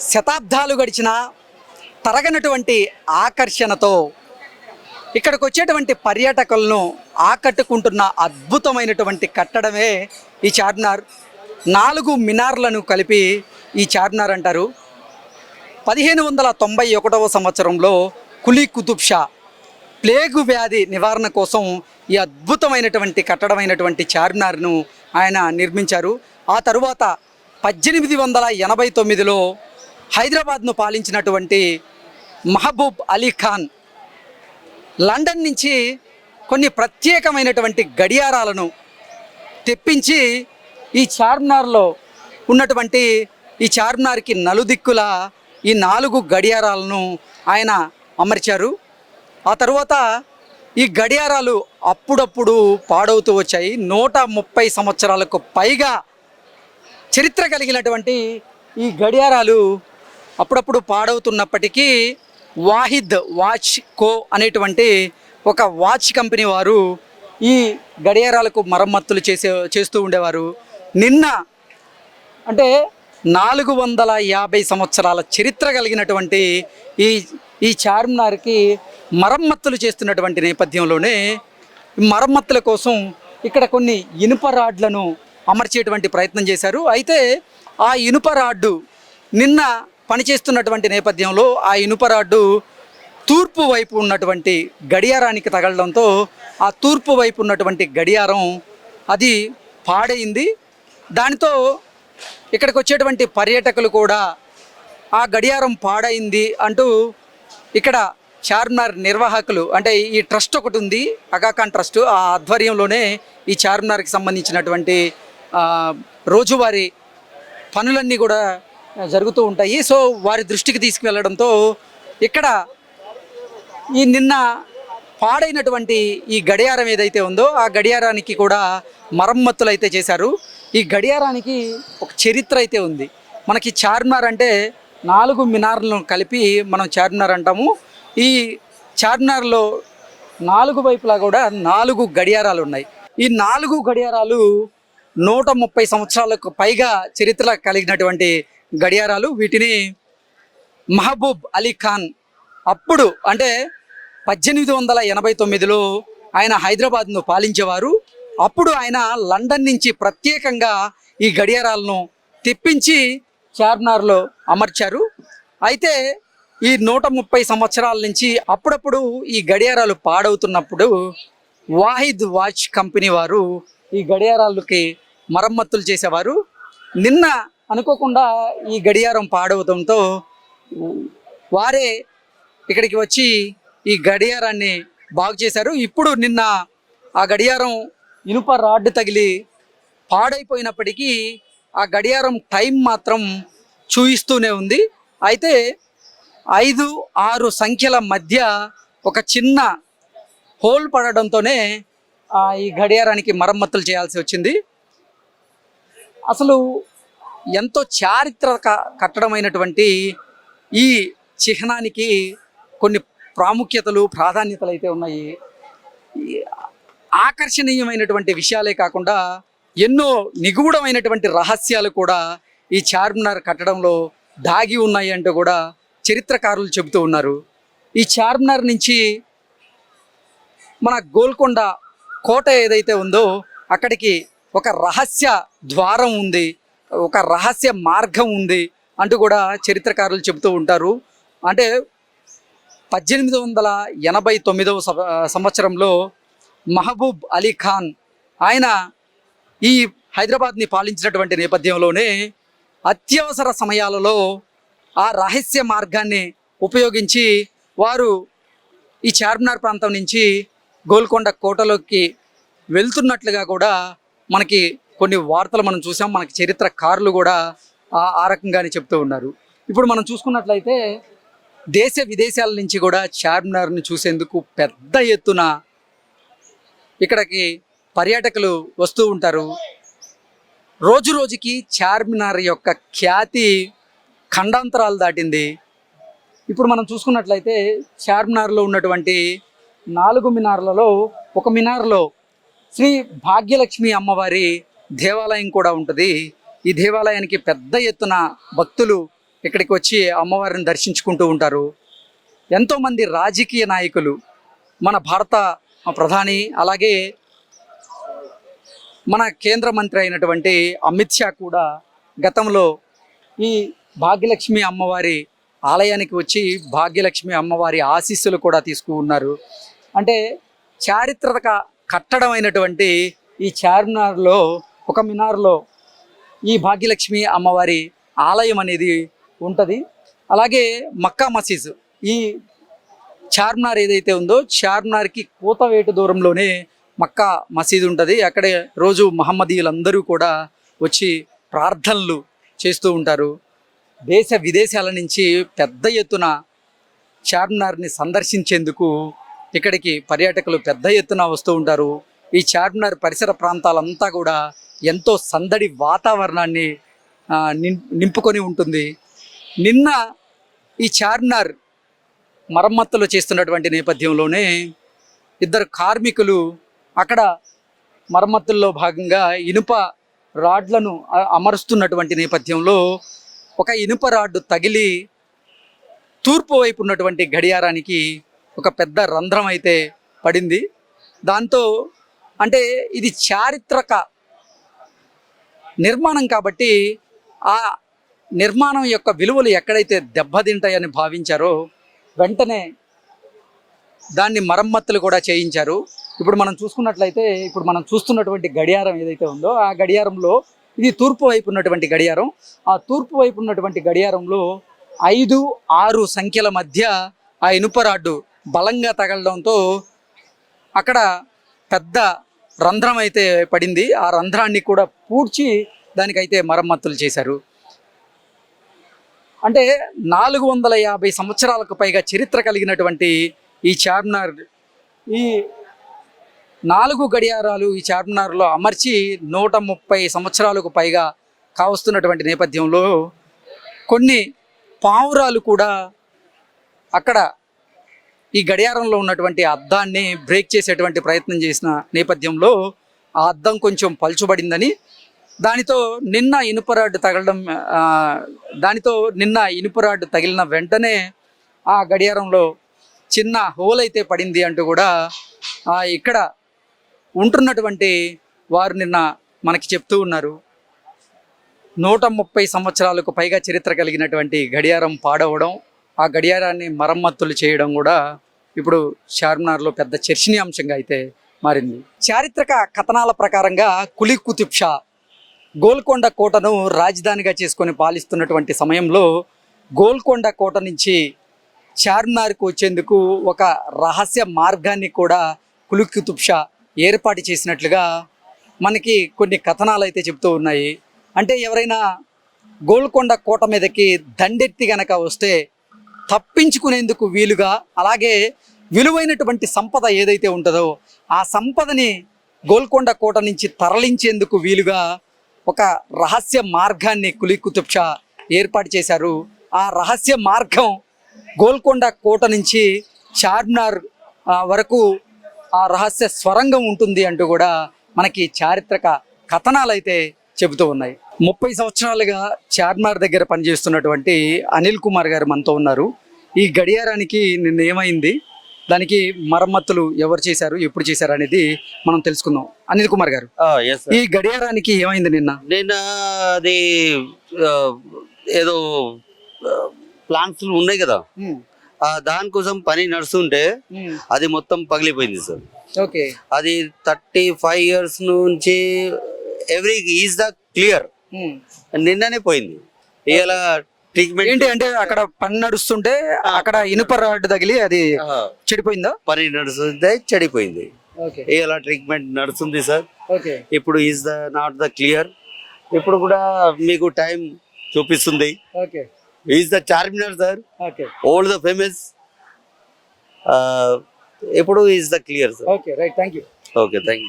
శతాబ్దాలు గడిచిన తరగనటువంటి ఆకర్షణతో ఇక్కడికి వచ్చేటువంటి పర్యాటకులను ఆకట్టుకుంటున్న అద్భుతమైనటువంటి కట్టడమే ఈ చార్మినార్. 4 మినార్లను కలిపి ఈ చార్మినార్ అంటారు. 1591 సంవత్సరంలో కులీ కుతుబ్ షా ప్లేగు వ్యాధి నివారణ కోసం ఈ అద్భుతమైనటువంటి కట్టడమైనటువంటి చార్మినార్ను ఆయన నిర్మించారు. ఆ తరువాత 1889లో హైదరాబాద్ను పాలించినటువంటి మహబూబ్ అలీ ఖాన్ లండన్ నుంచి కొన్ని ప్రత్యేకమైనటువంటి గడియారాలను తెప్పించి ఈ చార్మినార్లో ఉన్నటువంటి ఈ చార్మినార్కి నలుదిక్కుల ఈ 4 గడియారాలను ఆయన అమర్చారు. ఆ తర్వాత ఈ గడియారాలు అప్పుడప్పుడు పాడవుతూ వచ్చాయి. 130 సంవత్సరాలకు పైగా చరిత్ర కలిగినటువంటి ఈ గడియారాలు అప్పుడప్పుడు పాడవుతున్నప్పటికీ వాహిద్ వాచ్ కో అనేటువంటి ఒక వాచ్ కంపెనీ వారు ఈ గడియారాలకు మరమ్మతులు చేస్తూ ఉండేవారు. నిన్న అంటే 450 సంవత్సరాల చరిత్ర కలిగినటువంటి ఈ చార్మినార్కి మరమ్మతులు చేస్తున్నటువంటి నేపథ్యంలోనే మరమ్మతుల కోసం ఇక్కడ కొన్ని ఇనుప రాడ్లను అమర్చేటువంటి ప్రయత్నం చేశారు. అయితే ఆ ఇనుప రాడ్డు నిన్న పనిచేస్తున్నటువంటి నేపథ్యంలో ఆ ఇనుప రాడ్డు తూర్పు వైపు ఉన్నటువంటి గడియారానికి తగలడంతో ఆ తూర్పు వైపు ఉన్నటువంటి గడియారం అది పాడైంది. దానితో ఇక్కడికి వచ్చేటువంటి పర్యాటకులు కూడా ఆ గడియారం పాడైంది అంటూ ఇక్కడ చార్మినార్ నిర్వాహకులు అంటే ఈ ట్రస్ట్ ఒకటి ఉంది, అగాఖాన్ ట్రస్ట్, ఆ ఆధ్వర్యంలోనే ఈ చార్మినార్కి సంబంధించినటువంటి రోజువారీ పనులన్నీ కూడా జరుగుతూ ఉంటాయి. సో వారి దృష్టికి తీసుకువెళ్ళడంతో ఇక్కడ ఈ నిన్న పాడైనటువంటి ఈ గడియారం ఏదైతే ఉందో ఆ గడియారానికి కూడా మరమ్మతులు అయితే చేశారు. ఈ గడియారానికి ఒక చరిత్ర అయితే ఉంది. మనకి చార్మినార్ అంటే 4 మినార్లను కలిపి మనం చార్మినార్ అంటాము. ఈ చార్మినార్లో 4 వైపులా కూడా 4 గడియారాలు ఉన్నాయి. ఈ 4 గడియారాలు 130 సంవత్సరాలకు పైగా చరిత్ర కలిగినటువంటి గడియారాలు. వీటిని మహబూబ్ అలీ ఖాన్ అప్పుడు అంటే 1889లో ఆయన హైదరాబాద్ను పాలించేవారు. అప్పుడు ఆయన లండన్ నుంచి ప్రత్యేకంగా ఈ గడియారాలను తెప్పించి చార్మినార్లో అమర్చారు. అయితే ఈ 130 సంవత్సరాల నుంచి అప్పుడప్పుడు ఈ గడియారాలు పాడవుతున్నప్పుడు వాహిద్ వాచ్ కంపెనీ వారు ఈ గడియారాలకి మరమ్మతులు చేసేవారు. నిన్న అనుకోకుండా ఈ గడియారం పాడవడంతో వారే ఇక్కడికి వచ్చి ఈ గడియారాన్ని బాగు చేశారు. ఇప్పుడు నిన్న ఆ గడియారం ఇనుప రాడ్ తగిలి పాడైపోయినప్పటికీ ఆ గడియారం టైం మాత్రం చూయిస్తూనే ఉంది. అయితే 5-6 సంఖ్యల మధ్య ఒక చిన్న హోల్ పడడంతోనే ఈ గడియారానికి మరమ్మతులు చేయాల్సి వచ్చింది. అసలు ఎంతో చారిత్రక కట్టడమైనటువంటి ఈ చిహ్నానికి కొన్ని ప్రాముఖ్యతలు ప్రాధాన్యతలు అయితే ఉన్నాయి. ఆకర్షణీయమైనటువంటి విషయాలే కాకుండా ఎన్నో నిగూఢమైనటువంటి రహస్యాలు కూడా ఈ చార్మినార్ కట్టడంలో దాగి ఉన్నాయి అంటూ కూడా చరిత్రకారులు చెబుతూ ఉన్నారు. ఈ చార్మినార్ నుంచి మన గోల్కొండ కోట ఏదైతే ఉందో అక్కడికి ఒక రహస్య ద్వారం ఉంది, ఒక రహస్య మార్గం ఉంది అంటూ కూడా చరిత్రకారులు చెబుతూ ఉంటారు. అంటే 1889 సంవత్సరంలో మహబూబ్ అలీ ఖాన్ ఆయన ఈ హైదరాబాద్ని పాలించినటువంటి నేపథ్యంలోనే అత్యవసర సమయాలలో ఆ రహస్య మార్గాన్ని ఉపయోగించి వారు ఈ చార్మినార్ ప్రాంతం నుంచి గోల్కొండ కోటలోకి వెళ్తున్నట్లుగా కూడా మనకి కొన్ని వార్తలు మనం చూసాం. మనకి చరిత్రకారులు కూడా ఆ రకంగానే చెప్తూ ఉన్నారు. ఇప్పుడు మనం చూసుకున్నట్లయితే దేశ విదేశాల నుంచి కూడా చార్మినార్ని చూసేందుకు పెద్ద ఎత్తున ఇక్కడికి పర్యాటకులు వస్తూ ఉంటారు. రోజు రోజుకి చార్మినార్ యొక్క ఖ్యాతి ఖండాంతరాలు దాటింది. ఇప్పుడు మనం చూసుకున్నట్లయితే చార్మినార్లో ఉన్నటువంటి 4 మినార్లలో ఒక మినార్లో శ్రీ భాగ్యలక్ష్మి అమ్మవారి దేవాలయం కూడా ఉంటుంది. ఈ దేవాలయానికి పెద్ద ఎత్తున భక్తులు ఇక్కడికి వచ్చి అమ్మవారిని దర్శించుకుంటూ ఉంటారు. ఎంతోమంది రాజకీయ నాయకులు, మన భారత ప్రధాని, అలాగే మన కేంద్ర మంత్రి అయినటువంటి అమిత్ షా కూడా గతంలో ఈ భాగ్యలక్ష్మి అమ్మవారి ఆలయానికి వచ్చి భాగ్యలక్ష్మి అమ్మవారి ఆశీస్సులు కూడా తీసుకున్నారు. అంటే చారిత్రక కట్టడం అయినటువంటి ఈ చార్మినార్లో, ఒక మినార్లో ఈ భాగ్యలక్ష్మి అమ్మవారి ఆలయం అనేది ఉంటుంది. అలాగే మక్కా మసీద్, ఈ చార్మినార్ ఏదైతే ఉందో చార్మినార్కి కూతవేటు దూరంలోనే మక్కా మసీద్ ఉంటుంది. అక్కడే రోజు మహమ్మదీయులందరూ కూడా వచ్చి ప్రార్థనలు చేస్తూ ఉంటారు. దేశ విదేశాల నుంచి పెద్ద ఎత్తున చార్మినార్ని సందర్శించేందుకు ఇక్కడికి పర్యాటకులు పెద్ద ఎత్తున వస్తూ ఉంటారు. ఈ చార్మినార్ పరిసర ప్రాంతాలంతా కూడా ఎంతో సందడి వాతావరణాన్ని నింపుకొని ఉంటుంది. నిన్న ఈ చార్మినార్ మరమ్మతులు చేస్తున్నటువంటి నేపథ్యంలోనే ఇద్దరు కార్మికులు అక్కడ మరమ్మతుల్లో భాగంగా ఇనుప రాడ్లను అమరుస్తున్నటువంటి నేపథ్యంలో ఒక ఇనుప రాడ్డు తగిలి తూర్పు వైపు ఉన్నటువంటి గడియారానికి ఒక పెద్ద రంధ్రం అయితే పడింది. దాంతో అంటే ఇది చారిత్రక నిర్మాణం కాబట్టి ఆ నిర్మాణం యొక్క విలువలు ఎక్కడైతే దెబ్బతింటాయని భావించారో వెంటనే దాన్ని మరమ్మతులు కూడా చేయించారు. ఇప్పుడు మనం చూసుకున్నట్లయితే ఇప్పుడు మనం చూస్తున్నటువంటి గడియారం ఏదైతే ఉందో ఆ గడియారంలో ఇది తూర్పు వైపు ఉన్నటువంటి గడియారం. ఆ తూర్పు వైపు ఉన్నటువంటి గడియారంలో 5, 6 సంఖ్యల మధ్య ఆ ఇనుప రాడ్డు బలంగా తగలడంతో అక్కడ పెద్ద రంధ్రం అయితే పడింది. ఆ రంధ్రాన్ని కూడా పూడ్చి దానికైతే మరమ్మతులు చేశారు. అంటే 450 సంవత్సరాలకు పైగా చరిత్ర కలిగినటువంటి ఈ చార్మినార్, ఈ 4 గడియారాలు ఈ చార్మినార్లో అమర్చి 130 సంవత్సరాలకు పైగా కావస్తున్నటువంటి నేపథ్యంలో కొన్ని పావురాలు కూడా అక్కడ ఈ గడియారంలో ఉన్నటువంటి అద్దాన్ని బ్రేక్ చేసేటువంటి ప్రయత్నం చేసిన నేపథ్యంలో ఆ అద్దం కొంచెం పలుచబడిందని, దానితో నిన్న ఇనుప రాడ్డు తగిలిన వెంటనే ఆ గడియారంలో చిన్న హోల్ అయితే పడింది అంటూ కూడా ఇక్కడ ఉంటున్నటువంటి వారు నిన్న మనకి చెప్తూ ఉన్నారు. 130 సంవత్సరాలకు పైగా చరిత్ర కలిగినటువంటి గడియారం పాడవడం, ఆ గడియారాన్ని మరమ్మతులు చేయడం కూడా ఇప్పుడు చార్మినార్లో పెద్ద చర్చనీయాంశంగా అయితే మారింది. చారిత్రక కథనాల ప్రకారంగా కులీ కుతుబ్ షా గోల్కొండ కోటను రాజధానిగా చేసుకొని పాలిస్తున్నటువంటి సమయంలో గోల్కొండ కోట నుంచి చార్మినార్కు వచ్చేందుకు ఒక రహస్య మార్గాన్ని కూడా కులీ కుతుబ్ షా ఏర్పాటు చేసినట్లుగా మనకి కొన్ని కథనాలు అయితే చెప్తూ ఉన్నాయి. అంటే ఎవరైనా గోల్కొండ కోట మీదకి దండెత్తి గనక వస్తే తప్పించుకునేందుకు వీలుగా, అలాగే విలువైనటువంటి సంపద ఏదైతే ఉంటుందో ఆ సంపదని గోల్కొండ కోట నుంచి తరలించేందుకు వీలుగా ఒక రహస్య మార్గాన్ని కులీ కుతుబ్ షా ఏర్పాటు చేశారు. ఆ రహస్య మార్గం గోల్కొండ కోట నుంచి చార్మినార్ వరకు ఆ రహస్య స్వరంగం ఉంటుంది అంటూ కూడా మనకి చారిత్రక కథనాలు అయితే చెబుతూ ఉన్నాయి. 30 సంవత్సరాలుగా చార్మినార్ దగ్గర పనిచేస్తున్నటువంటి అనిల్ కుమార్ గారు మనతో ఉన్నారు. ఈ గడియారానికి నిన్న ఏమైంది, దానికి మరమ్మతులు ఎవరు చేశారు, ఎప్పుడు చేశారు అనేది మనం తెలుసుకుందాం. అనిల్ కుమార్ గారు, ఈ గడియారానికి ఏమైంది నిన్న? అది ఏదో ప్లాంట్స్ ఉన్నాయి కదా, దానికోసం పని నడుస్తుంటే అది మొత్తం పగిలిపోయింది సార్. ఓకే, అది 35 years నుంచి ఎవ్రీ ఈజ్ ద క్లియర్ నిన్ననే పోయింది. ఇలా ట్రీట్మెంట్ ఏంటి అంటే అక్కడ పని నడుస్తుంటే అక్కడ ఇనుప రాడ్ తగిలి అది చెడిపోయిందా? పని నడుస్తుంటే చెడిపోయింది. ఇలా ట్రీట్మెంట్ నడుస్తుంది సార్. ఇప్పుడు is the not the clear. ఇప్పుడు కూడా మీకు టైం చూపిస్తుంది. Is the Charminar sir, old the famous. ఇప్పుడు is the clear sir. Okay, right, thank you. Okay, thank you.